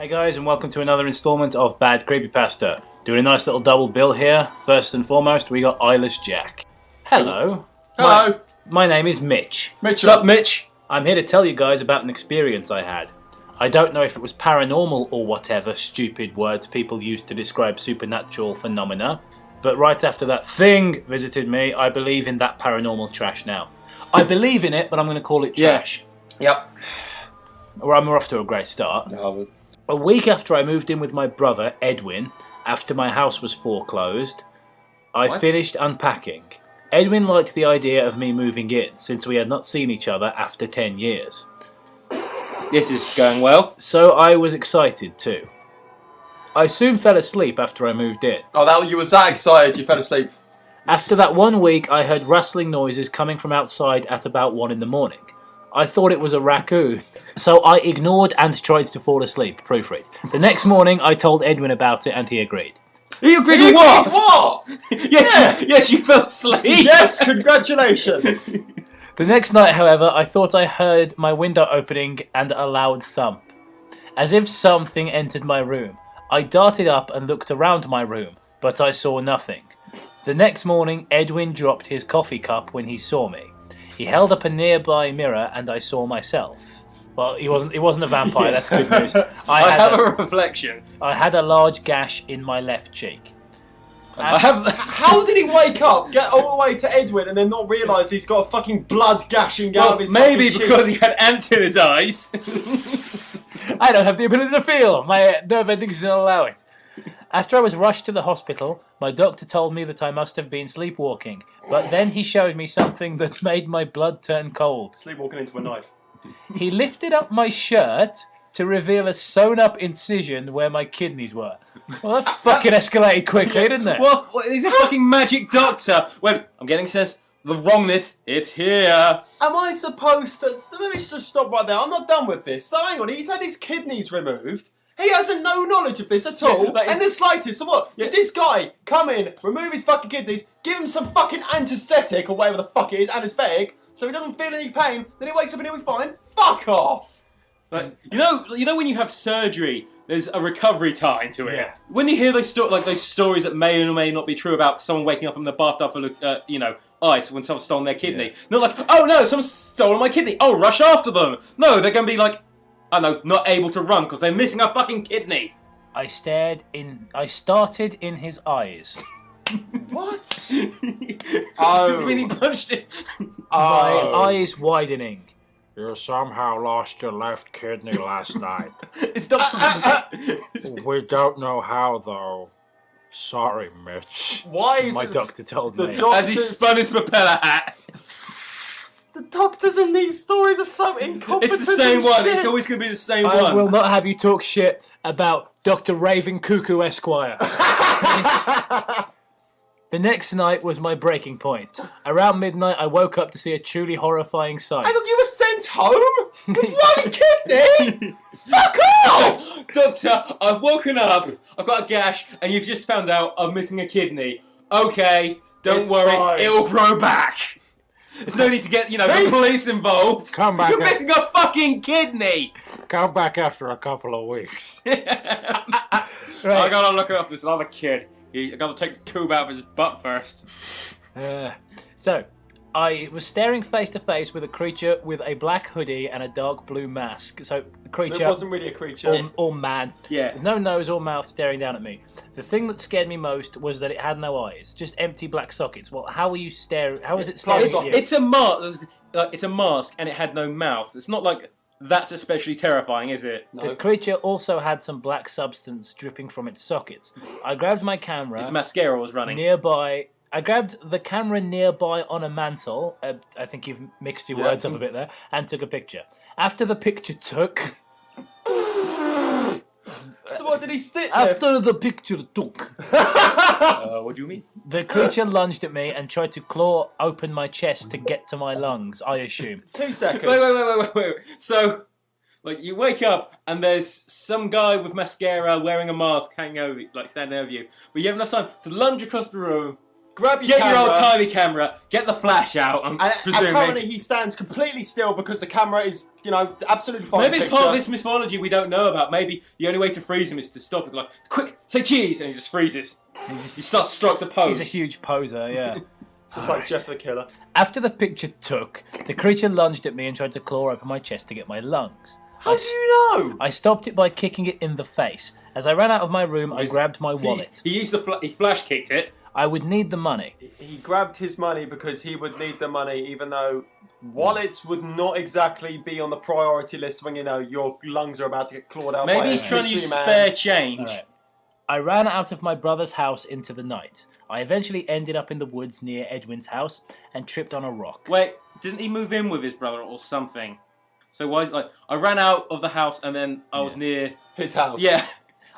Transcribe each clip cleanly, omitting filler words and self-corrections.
Hey guys, and welcome to another installment of Bad Creepypasta. Doing a nice little double bill here. First and foremost, we got Eyeless Jack. Hello. Hello. My name is Mitch. What's up, Mitch? I'm here to tell you guys about an experience I had. I don't know if it was paranormal or whatever stupid words people use to describe supernatural phenomena, but right after that thing visited me, I believe in that paranormal trash now. I believe in it, but I'm going to call it trash. Yep. Well, I'm off to a great start. A week after I moved in with my brother, Edwin, after my house was foreclosed, I finished unpacking. Edwin liked the idea of me moving in, since we had not seen each other after 10 years. This is going well. So I was excited too. I soon fell asleep after I moved in. Oh, you was that excited you fell asleep. After that 1 week, I heard rustling noises coming from outside at about 1 in the morning. I thought it was a raccoon, so I ignored and tried to fall asleep. Proofread. The next morning, I told Edwin about it, and he agreed. He agreed with what? Yes, you fell asleep. Yes, congratulations. The next night, however, I thought I heard my window opening and a loud thump, as if something entered my room. I darted up and looked around my room, but I saw nothing. The next morning, Edwin dropped his coffee cup when he saw me. He held up a nearby mirror and I saw myself. Well, he wasn't a vampire, that's good news. I have a reflection. I had a large gash in my left cheek. How did he wake up, get all the way to Edwin, and then not realise he's got a fucking blood gashing out of his maybe fucking because cheek? he had ants in his eyes. I don't have the ability to feel. My nerve endings don't allow it. After I was rushed to the hospital, my doctor told me that I must have been sleepwalking, but then he showed me something that made my blood turn cold. Sleepwalking into a knife. He lifted up my shirt to reveal a sewn-up incision where my kidneys were. Well, that fucking escalated quickly, didn't it? Well, he's a fucking magic doctor. When I'm getting says the wrongness, it's here. Am I supposed to... So let me just stop right there. I'm not done with this. So hang on, he's had his kidneys removed. He has no knowledge of this at all, and the slightest. So what? Did this guy come in, remove his fucking kidneys, give him some fucking anesthetic or whatever the fuck it is, anesthetic, so he doesn't feel any pain, then he wakes up and he'll be fine? Fuck off! Like, you know when you have surgery, there's a recovery time to it. Yeah. When you hear those stories that may or may not be true about someone waking up in the bathtub full of ice when someone's stolen their kidney, they're like, oh no, someone's stolen my kidney. Oh, rush after them. No, they're gonna be like, I know, not able to run because they're missing a fucking kidney. I started in his eyes. What? When he punched it. My eyes widening. You somehow lost your left kidney last night. It's not. We don't know how, though. Sorry, Mitch. Why is My doctor told me. As he spun his propeller hat. The doctors in these stories are so incompetent. It's the same one. Shit. It's always going to be the same I one. will not have you talk shit about Dr. Raven Cuckoo Esquire. The next night was my breaking point. Around midnight, I woke up to see a truly horrifying sight. Hang on, you were sent home? With one kidney? Fuck off! Doctor, I've woken up, I've got a gash, and you've just found out I'm missing a kidney. Okay, don't It's worry, fine. it will grow back. There's no need to get, the police involved. Come back. You're missing a fucking kidney! Come back after a couple of weeks. I gotta look after this other kid. I gotta take the tube out of his butt first. So, I was staring face to face with a creature with a black hoodie and a dark blue mask. So, a creature... It wasn't really a creature. Or man. Yeah. With no nose or mouth staring down at me. The thing that scared me most was that it had no eyes. Just empty black sockets. Well, how were you staring... How was it staring at you? It's a mask. It's a mask, and it had no mouth. It's not like that's especially terrifying, is it? No. The creature also had some black substance dripping from its sockets. I grabbed my camera... Its mascara was running. Nearby... I grabbed the camera nearby on a mantle. I think you've mixed your words up a bit there. And took a picture. After the picture took... So what, did he sit there? After the picture took... What do you mean? The creature lunged at me and tried to claw open my chest to get to my lungs, I assume. 2 seconds. Wait. So, you wake up and there's some guy with mascara wearing a mask hanging over you, standing over you. But you have enough time to lunge across the room, grab your Get camera. your old timey camera. Get the flash out. I'm And presuming. currently he stands completely still because the camera is, absolutely fine. Maybe it's part of this mythology we don't know about. Maybe the only way to freeze him is to stop it. Like, quick, say cheese, and he just freezes. He strikes a pose. He's a huge poser, yeah. Just like Jeff the Killer. After the picture took, the creature lunged at me and tried to claw open my chest to get my lungs. How do you know? I stopped it by kicking it in the face. As I ran out of my room, I grabbed my wallet. He used he flash kicked it. I would need the money. He grabbed his money because he would need the money, even though wallets would not exactly be on the priority list when your lungs are about to get clawed out. Maybe he's trying to use spare change. Right. I ran out of my brother's house into the night. I eventually ended up in the woods near Edwin's house and tripped on a rock. Wait, didn't he move in with his brother or something? So why is I ran out of the house and then I was near his house? Yeah.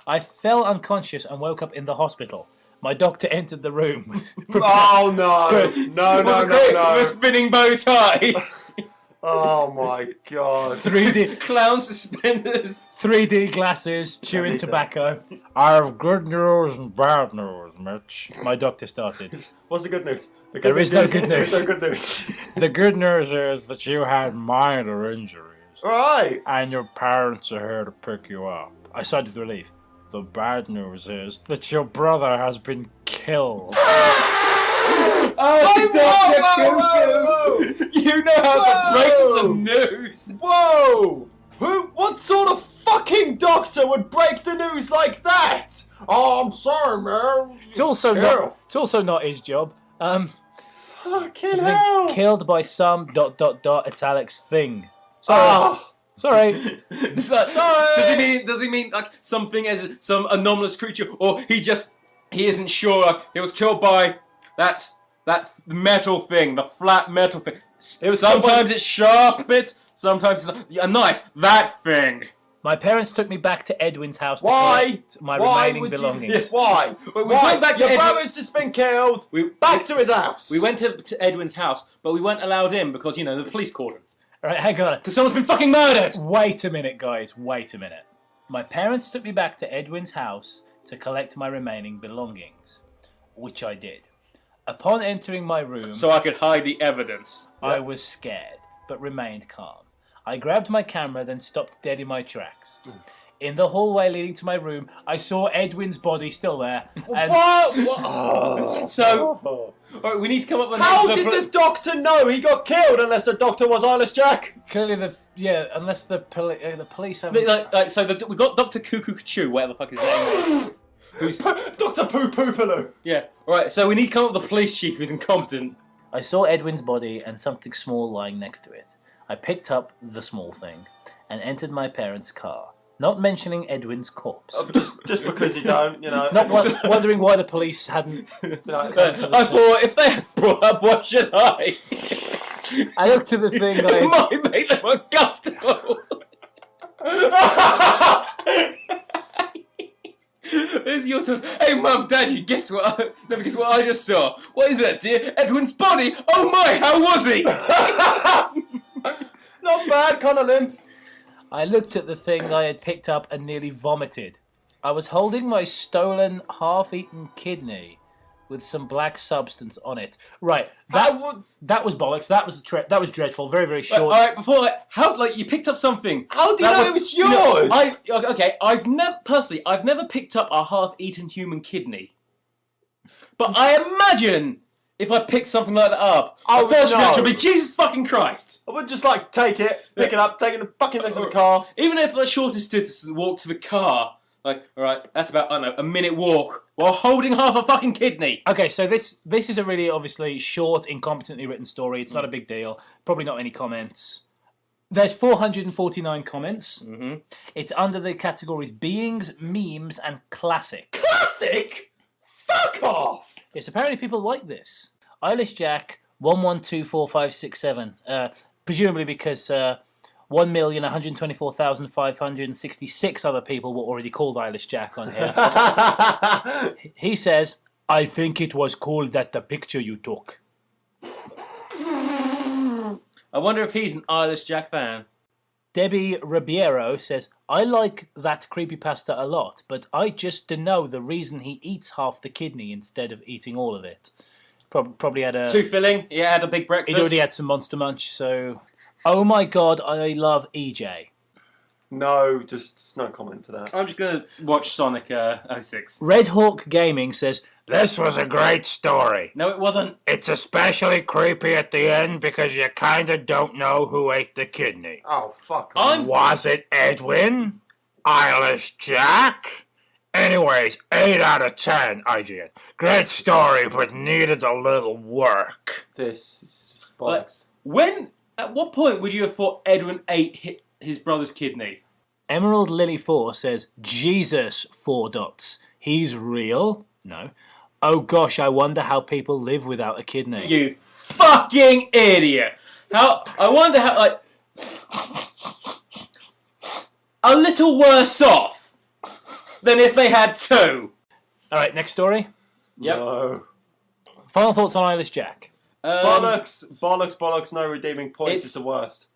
I fell unconscious and woke up in the hospital. My doctor entered the room. Oh no! No! With a spinning bow tie. Oh my god! 3D clown suspenders. 3D glasses, chewing tobacco. I have good news and bad news, Mitch. My doctor started. What's the good news? There is no good news. There's no good news. The good news is that you had minor injuries. Right. And your parents are here to pick you up. I sighed with relief. The bad news is that your brother has been killed. Oh, Dr. You know how to break the news. Whoa! What sort of fucking doctor would break the news like that? Oh, I'm sorry, man. It's also not his job. Fucking He's hell. been killed by some ... italics thing. Sorry. Does he mean like something as some anomalous creature, or he isn't sure? Like, he was killed by that metal thing, the flat metal thing. Sometimes it's sharp bits, sometimes it's a knife. That thing. My parents took me back to Edwin's house to Why? collect my remaining belongings. Why? We went back to Your Edwin. brother's just been killed. Back to his house. We went to Edwin's house, but we weren't allowed in because the police called him. Right, hang on. Because someone's been fucking murdered! Wait a minute, guys. Wait a minute. My parents took me back to Edwin's house to collect my remaining belongings, which I did. Upon entering my room... So I could hide the evidence. I was scared, but remained calm. I grabbed my camera, then stopped dead in my tracks. In the hallway leading to my room, I saw Edwin's body still there. And What? So... Alright, we need to come up with... How did the doctor know he got killed unless the doctor was Eyeless Jack? Clearly unless the police haven't... We got Dr. Cuckoo Choo, whatever the fuck his name was. Who's Dr. Poo Poo Paloo. Yeah. Alright, so we need to come up with the police chief who's incompetent. I saw Edwin's body and something small lying next to it. I picked up the small thing and entered my parents' car, not mentioning Edwin's corpse. Just because you don't, Not wondering why the police hadn't... I thought, if they had brought up, what should I? I looked at the thing It might make them uncomfortable. This is your turn. Hey, Mum, Daddy, never guess what I just saw. What is that, dear? Edwin's body? Oh my, how was he? Not bad, kind of limp. I looked at the thing I had picked up and nearly vomited. I was holding my stolen, half-eaten kidney with some black substance on it. Right, that was bollocks. That was dreadful. Very, very short. Alright, before that, you picked up something. How do you know it was yours? I've never picked up a half-eaten human kidney. But I imagine if I picked something like that up, the first reaction would be, Jesus fucking Christ! I would just take it, pick it up, take it fucking next to the car. Even if the shortest distance walk to the car, alright, that's about, a minute walk, while holding half a fucking kidney. Okay, so this is a really, obviously, short, incompetently written story. It's not a big deal. Probably not any comments. There's 449 comments. Mm-hmm. It's under the categories Beings, Memes, and Classic. Classic? Fuck off! Yes, apparently people like this. Eyeless Jack 112457. Presumably because 1,124,566 other people were already called Eyeless Jack on here. He says, I think it was cool that the picture you took. I wonder if he's an Eyeless Jack fan. Debbie Ribeiro says, I like that creepypasta a lot, but I just don't know the reason he eats half the kidney instead of eating all of it. Probably had a... Too filling. Yeah, had a big breakfast. He'd already had some Monster Munch, so... Oh my god, I love EJ. No, just no comment to that. I'm just going to watch Sonic 06. Red Hawk Gaming says, This was a great story. No, it wasn't. It's especially creepy at the end because you kinda don't know who ate the kidney. Oh, fuck. Was it Edwin? Eyeless Jack? Anyways, 8 out of 10, IGN. Great story, but needed a little work. This is bollocks. At what point would you have thought Edwin ate his brother's kidney? Emerald Lily 4 says, Jesus, 4 dots. He's real? No. Oh gosh, I wonder how people live without a kidney. You fucking idiot! I wonder how, like... A little worse off than if they had 2. Alright, next story. Yep. No. Final thoughts on Eyeless Jack. Bollocks, no redeeming points. It's the worst.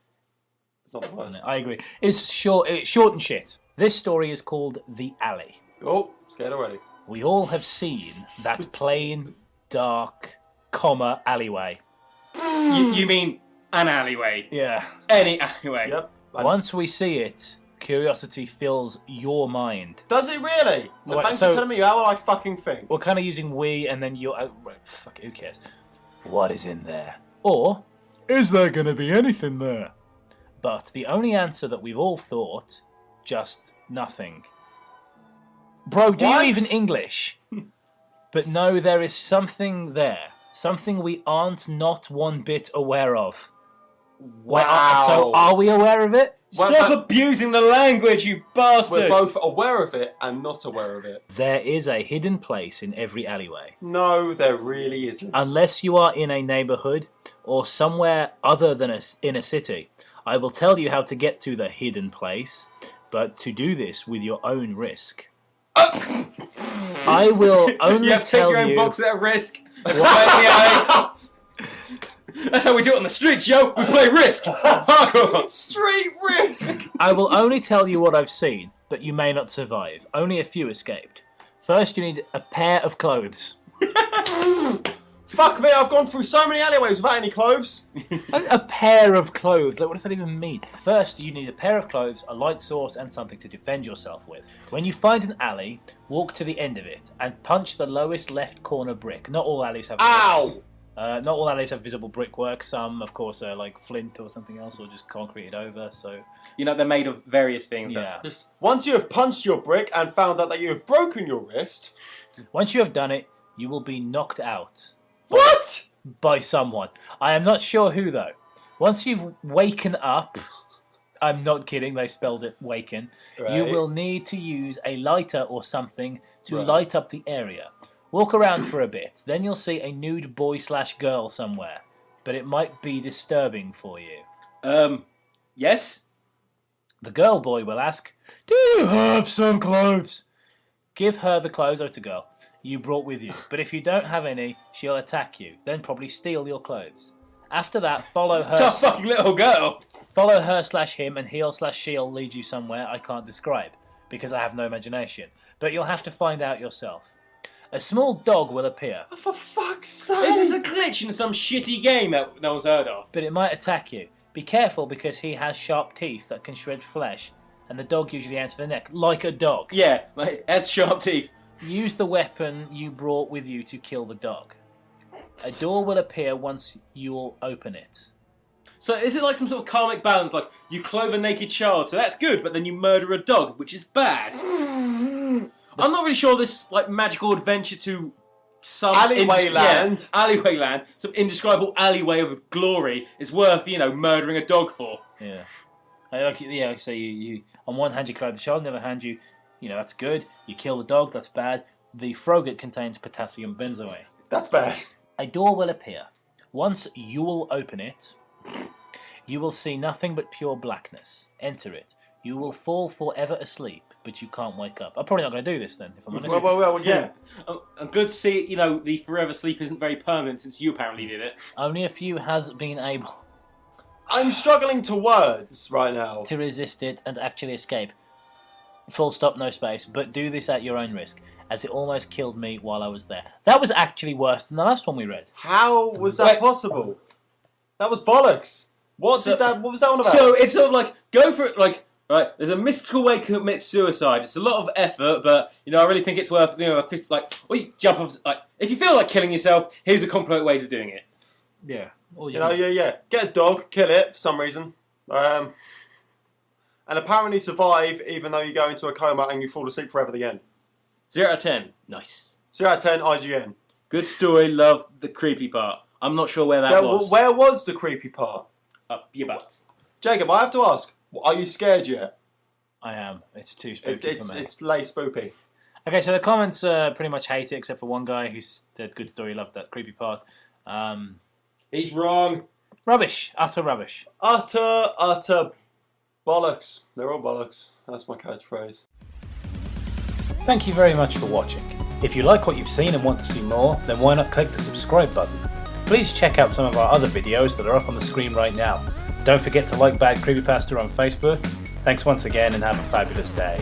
It's not the worst. No, I agree. It's short and shit. This story is called The Alley. Oh, scared already. We all have seen that plain, dark, alleyway. You mean an alleyway? Yeah. Any alleyway. Yep. Once we see it, curiosity fills your mind. Does it really? Well, Right, thanks so- for telling me how I fucking think. We're kind of using we and then you... fuck, who cares? What is in there? Or, is there going to be anything there? But the only answer that we've all thought, just nothing. Bro, do What? you even English? But no, there is something there. Something we aren't not one bit aware of. Wow. So are we aware of it? Stop abusing the language, you bastard! We're both aware of it and not aware of it. There is a hidden place in every alleyway. No, there really isn't. Unless you are in a neighborhood or somewhere other than in a city, I will tell you how to get to the hidden place, but to do this with your own risk. I will only You have to take tell your own you... boxes at risk. That's how we do it on the streets, yo! We play Risk! Street risk! I will only tell you what I've seen, but you may not survive. Only a few escaped. First, you need a pair of clothes. Fuck me, I've gone through so many alleyways without any clothes. A pair of clothes? Like, what does that even mean? First, you need a pair of clothes, a light source, and something to defend yourself with. When you find an alley, walk to the end of it and punch the lowest left corner brick. Not all alleys have bricks. Ow! Not all alleys have visible brickwork. Some, of course, are like flint or something else, or just concreted over. So, You know, they're made of various things. yeah. Just, once you have punched your brick and found out that you have broken your wrist... Once you have done it, you will be knocked out What?! by someone. I am not sure who, though. Once you've waken up, I'm not kidding, they spelled it waken, you Right. will need to use a lighter or something to Right. light up the area. Walk around for a bit, then you'll see a nude boy/girl somewhere, but it might be disturbing for you. Yes? The girl boy will ask, "Do you have some clothes?" Give her the clothes, oh, it's a girl, you brought with you. But if you don't have any, she'll attack you, then probably steal your clothes. After that, follow her. Tough fucking little girl! Follow her/him, and he'll/she'll lead you somewhere I can't describe, because I have no imagination. But you'll have to find out yourself. A small dog will appear, For fuck's sake! Is this a glitch in some shitty game that was heard of? but it might attack you. Be careful, because he has sharp teeth that can shred flesh, and the dog usually aims for the neck, like a dog. Yeah, like, has sharp teeth. Use the weapon you brought with you to kill the dog. A door will appear once you'll open it. So is it like some sort of karmic balance, like you clothe a naked child, so that's good, but then you murder a dog, which is bad? I'm not really sure this like magical adventure to some Alleyway land. alleyway land, some indescribable alleyway of glory is worth, murdering a dog for. Yeah. Like I say, you on one hand you clothe the child, on the other hand you that's good. You kill the dog, that's bad. The frogate contains potassium benzoate. That's bad. A door will appear. Once you'll open it, you will see nothing but pure blackness. Enter it. You will fall forever asleep, but you can't wake up. I'm probably not going to do this then, if I'm honest. Well, yeah. I'm good to see, the forever sleep isn't very permanent since you apparently did it. Only a few has been able I'm struggling to words right now. to resist it and actually escape. full stop, no space, but do this at your own risk, as it almost killed me while I was there. That was actually worse than the last one we read. How was that possible? That was bollocks. What was that on about? So it's sort of like, go for it, like, right, there's a mystical way to commit suicide. It's a lot of effort, but, you know, I really think it's worth, you know, a fifth, like, or you jump off, like, if you feel like killing yourself, here's a complete way to doing it. Yeah. Yeah. Get a dog, kill it for some reason. And apparently survive even though you go into a coma and you fall asleep forever at the end. 0 out of 10. Nice. 0 out of 10, IGN. Good story, love the creepy part. I'm not sure where that was. Where was the creepy part? Up your butt. Jacob, I have to ask, are you scared yet? I am. It's too spooky for me. It's late spoopy. Okay, so the comments pretty much hate it, except for one guy who said, good story, loved that creepy part. He's wrong. Rubbish. Utter rubbish. Utter bollocks. They're all bollocks. That's my catchphrase. Thank you very much for watching. If you like what you've seen and want to see more, then why not click the subscribe button? Please check out some of our other videos that are up on the screen right now. Don't forget to like Bad Creepypasta on Facebook. Thanks once again and have a fabulous day.